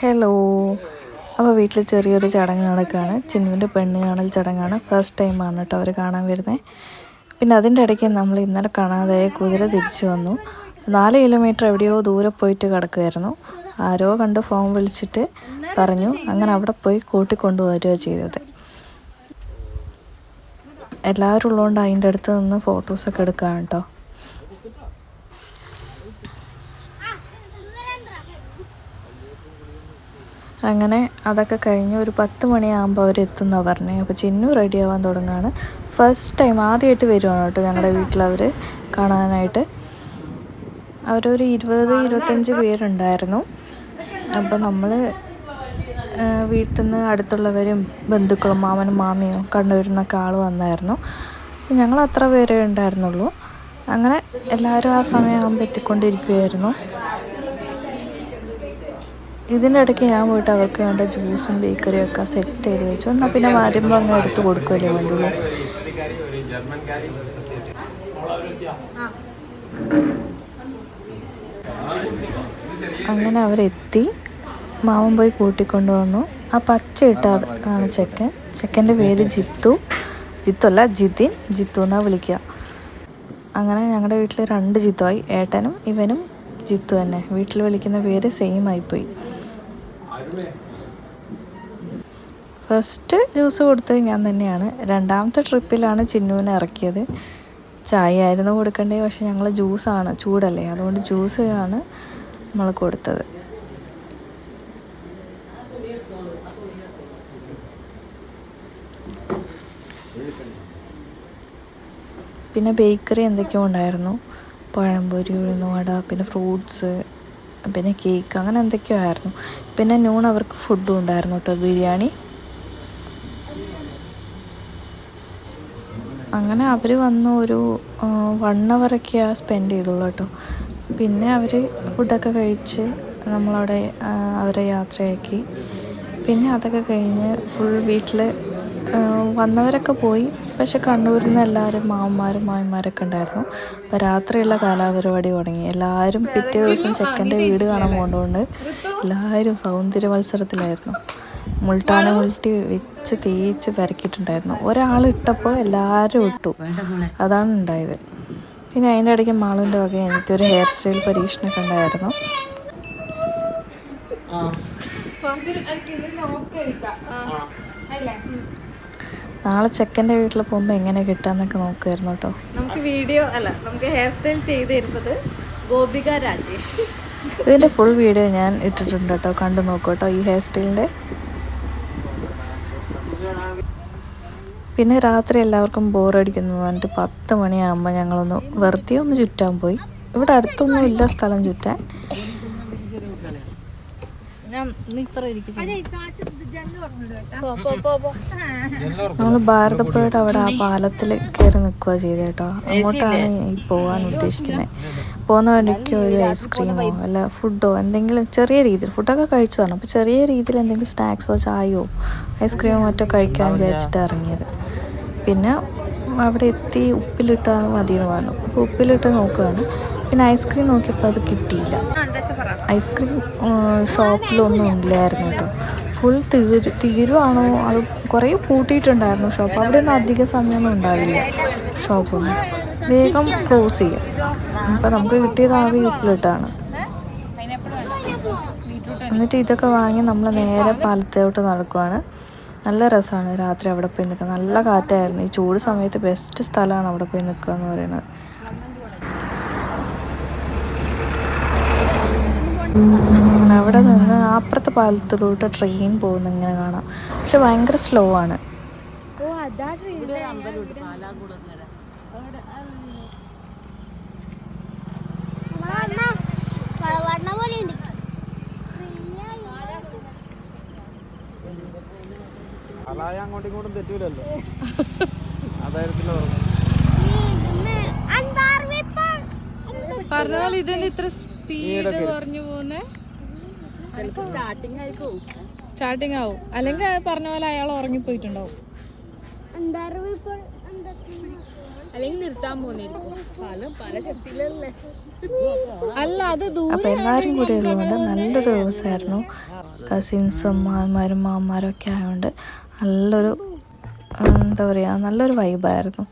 Hello. അപ്പോൾ വീട്ടിൽ ചെറിയൊരു ചടങ്ങ് നടക്കുകയാണ്. ചിന്നുവിൻ്റെ പെണ്ണ് കാണൽ ചടങ്ങാണ്. ഫസ്റ്റ് ടൈമാണ് കേട്ടോ അവർ കാണാൻ വരുന്നത്. പിന്നെ അതിൻ്റെ ഇടയ്ക്ക് നമ്മൾ ഇന്നലെ കാണാതായ കുതിര തിരിച്ചു വന്നു. 4 കിലോമീറ്റർ എവിടെയോ ദൂരെ പോയിട്ട് കിടക്കുമായിരുന്നു. ആരോ കണ്ട് ഫോൺ വിളിച്ചിട്ട് പറഞ്ഞു. അങ്ങനെ അവിടെ പോയി കൂട്ടിക്കൊണ്ടുവരികയാണ് ചെയ്തത്. എല്ലാവരും ഉള്ളതുകൊണ്ട് അതിൻ്റെ അടുത്ത് നിന്ന് ഫോട്ടോസൊക്കെ എടുക്കുകയാണ് കേട്ടോ. അങ്ങനെ അതൊക്കെ കഴിഞ്ഞ് ഒരു 10 മണിയാകുമ്പോൾ അവരെത്തുന്നതാണ് പറഞ്ഞത്. അപ്പോൾ ചിന്നു റെഡി ആവാൻ തുടങ്ങുകയാണ്. ഫസ്റ്റ് ടൈം ആദ്യമായിട്ട് വരുവാണ് കേട്ടോ ഞങ്ങളുടെ വീട്ടിലവർ കാണാനായിട്ട്. അവരൊരു 20-25 പേരുണ്ടായിരുന്നു. അപ്പോൾ നമ്മൾ വീട്ടിൽ നിന്ന് അടുത്തുള്ളവരും ബന്ധുക്കളും മാമനും മാമിയും കണ്ടുവരുന്നൊക്കെ ആൾ വന്നായിരുന്നു. ഞങ്ങൾ അത്ര പേരേ ഉണ്ടായിരുന്നുള്ളൂ. അങ്ങനെ എല്ലാവരും ആ സമയമാകുമ്പോൾ എത്തിക്കൊണ്ടിരിക്കുകയായിരുന്നു. ഇതിൻ്റെ ഇടയ്ക്ക് ഞാൻ പോയിട്ട് അവർക്ക് വേണ്ട ജ്യൂസും ബേക്കറിയും ഒക്കെ സെറ്റ് ചെയ്ത് വെച്ചു. എന്നാൽ പിന്നെ വരുമ്പോൾ അങ്ങ് എടുത്ത് കൊടുക്കുമല്ലേ വേണ്ടുള്ളൂ. അങ്ങനെ അവരെത്തി. മാമൻ പോയി കൂട്ടിക്കൊണ്ടു വന്നു. ആ പച്ച ഇട്ടാണ് ചെക്കൻ. ചെക്കൻ്റെ പേര് ജിത്തു അല്ല ജിത്തു എന്നാണ് വിളിക്കുക. അങ്ങനെ ഞങ്ങളുടെ വീട്ടിൽ 2 ജിത്തുവായി. ഏട്ടനും ഇവനും ജിത്തു തന്നെ. വീട്ടിൽ വിളിക്കുന്ന പേര് സെയിം ആയിപ്പോയി. ഫസ്റ്റ് ജ്യൂസ് കൊടുത്തത് ഞാൻ തന്നെയാണ്. 2ാമത്തെ ട്രിപ്പിലാണ് ചിന്നുവിനെ ഇറക്കിയത്. ചായ ആയിരുന്നു കൊടുക്കേണ്ടത്. പക്ഷെ ഞങ്ങൾ ജ്യൂസാണ്, ചൂടല്ലേ, അതുകൊണ്ട് ജ്യൂസ് ആണ് നമ്മൾ കൊടുത്തത്. പിന്നെ ബേക്കറി എന്തൊക്കെയോ ഉണ്ടായിരുന്നു. പഴംപൊരി, ഉഴുന്നുവട, പിന്നെ ഫ്രൂട്ട്സ്, പിന്നെ കേക്ക്, അങ്ങനെ എന്തൊക്കെയോ ആയിരുന്നു. പിന്നെ നൂൺ അവർക്ക് ഫുഡും ഉണ്ടായിരുന്നു കേട്ടോ, ബിരിയാണി. അങ്ങനെ അവർ വന്ന് ഒരു 1 hour സ്പെൻഡ് ചെയ്തുള്ളൂ കേട്ടോ. പിന്നെ അവർ ഫുഡൊക്കെ കഴിച്ച് നമ്മളവിടെ അവരെ യാത്രയാക്കി. പിന്നെ അതൊക്കെ കഴിഞ്ഞ് ഫുൾ വീട്ടിൽ വന്നവരൊക്കെ പോയി. പക്ഷെ കണ്ണൂരിൽ നിന്ന് എല്ലാവരും മാമന്മാരും മാമിമാരൊക്കെ ഉണ്ടായിരുന്നു. അപ്പോൾ രാത്രിയുള്ള കലാപരിപാടി തുടങ്ങി. എല്ലാവരും പിറ്റേ ദിവസം ചെക്കൻ്റെ വീട് കാണാൻ പോകുന്നതുകൊണ്ട് എല്ലാവരും സൗന്ദര്യ മത്സരത്തിലായിരുന്നു. മുൾട്ടാനെ മുൾട്ടി വെച്ച് തേച്ച് പരക്കിയിട്ടുണ്ടായിരുന്നു. ഒരാൾ ഇട്ടപ്പോൾ എല്ലാവരും ഇട്ടു. അതാണ് ഉണ്ടായത്. പിന്നെ അതിൻ്റെ ഇടയ്ക്ക് മാളുവിൻ്റെ വക എനിക്കൊരു ഹെയർ സ്റ്റൈൽ പരീക്ഷണമൊക്കെ ഉണ്ടായിരുന്നു. നാളെ ചെക്കൻ്റെ വീട്ടിൽ പോകുമ്പോൾ എങ്ങനെ കിട്ടാന്നൊക്കെ നോക്കുമായിരുന്നു കേട്ടോ. നമുക്ക് ഹെയർ സ്റ്റൈൽ ചെയ്ത് തരുന്നത് ഗോപിക രാജേഷ്. ഇതിൻ്റെ ഫുൾ വീഡിയോ ഞാൻ ഇട്ടിട്ടുണ്ട് കേട്ടോ, കണ്ടു നോക്കൂ കേട്ടോ ഈ ഹെയർ സ്റ്റൈലിൻ്റെ. പിന്നെ രാത്രി എല്ലാവർക്കും ബോറടിക്കുന്നു പറഞ്ഞിട്ട് 10 മണിയാകുമ്പോൾ ഞങ്ങളൊന്ന് വെറുതെ ഒന്ന് ചുറ്റാൻ പോയി. ഇവിടെ അടുത്തൊന്നും ഇല്ല സ്ഥലം ചുറ്റാൻ. നമ്മൾ ഭാരതപ്പുഴയുടെ അവിടെ ആ പാലത്തിൽ കയറി നിൽക്കുക ചെയ്ത് കേട്ടോ. അങ്ങോട്ടാണ് ഈ പോകാൻ ഉദ്ദേശിക്കുന്നത്. പോകുന്ന വഴിക്ക് ഒരു ഐസ്ക്രീമോ അല്ല ഫുഡോ എന്തെങ്കിലും ചെറിയ രീതിയിൽ, ഫുഡൊക്കെ കഴിച്ചതാണ്. അപ്പോൾ ചെറിയ രീതിയിൽ എന്തെങ്കിലും സ്നാക്സോ ചായയോ ഐസ്ക്രീമോ മറ്റോ കഴിക്കാൻ വിചാരിച്ചിട്ട് ഇറങ്ങിയത്. പിന്നെ അവിടെ എത്തി ഉപ്പിലിട്ടാൽ മതി എന്ന് പറഞ്ഞു. അപ്പോൾ ഉപ്പിലിട്ട് നോക്കുകയാണ്. പിന്നെ ഐസ്ക്രീം നോക്കിയപ്പോൾ അത് കിട്ടിയില്ല. ഐസ്ക്രീം ഷോപ്പിലൊന്നും ഇല്ലായിരുന്നു കേട്ടോ. ഫുൾ തീരുവാണോ, അത് കുറേ കൂട്ടിയിട്ടുണ്ടായിരുന്നു ഷോപ്പ്. അവിടെ ഒന്നും അധിക സമയമൊന്നും ഉണ്ടാവില്ല ഷോപ്പൊന്നും, വേഗം ക്ലോസ് ചെയ്യും. അപ്പോൾ നമുക്ക് കിട്ടിയത് ആകെ ഉപ്പിലിട്ടാണ്. എന്നിട്ട് ഇതൊക്കെ വാങ്ങി നമ്മൾ നേരെ പാലത്തോട്ട് നടക്കുവാണ്. നല്ല രസമാണ് രാത്രി അവിടെ പോയി നിൽക്കുക. നല്ല കാറ്റായിരുന്നു. ഈ ചൂട് സമയത്ത് ബെസ്റ്റ് സ്ഥലമാണ് അവിടെ പോയി നിൽക്കുക എന്ന് പറയുന്നത്. അവിടെ നിന്ന് അപ്പുറത്തെ പാലത്തിലോട്ട് ട്രെയിൻ പോകുന്ന ഇങ്ങനെ കാണാം. പക്ഷെ ഭയങ്കര സ്ലോ ആണ്. അങ്ങോട്ടും ഇങ്ങോട്ടും തെറ്റൂലല്ലോ. പറഞ്ഞ പോലെ ഇതെന്താ ഇത്ര സ്പീഡ് പറഞ്ഞു പോകുന്നേ? സ്റ്റാർട്ടിങ് ആവും, അല്ലെങ്കിൽ പറഞ്ഞ പോലെ അയാൾ ഉറങ്ങിപ്പോയിട്ടുണ്ടാവും, അല്ലെങ്കിൽ നിർത്താൻ പോകുന്നില്ല. അപ്പോൾ എല്ലാവരും കൂടെ ഉള്ളതുകൊണ്ട് നല്ലൊരു ദിവസമായിരുന്നു. കസിൻസും മാമാരും മാമാരും ഒക്കെ ആയതുകൊണ്ട് നല്ലൊരു എന്താ പറയുക നല്ലൊരു വൈബായിരുന്നു.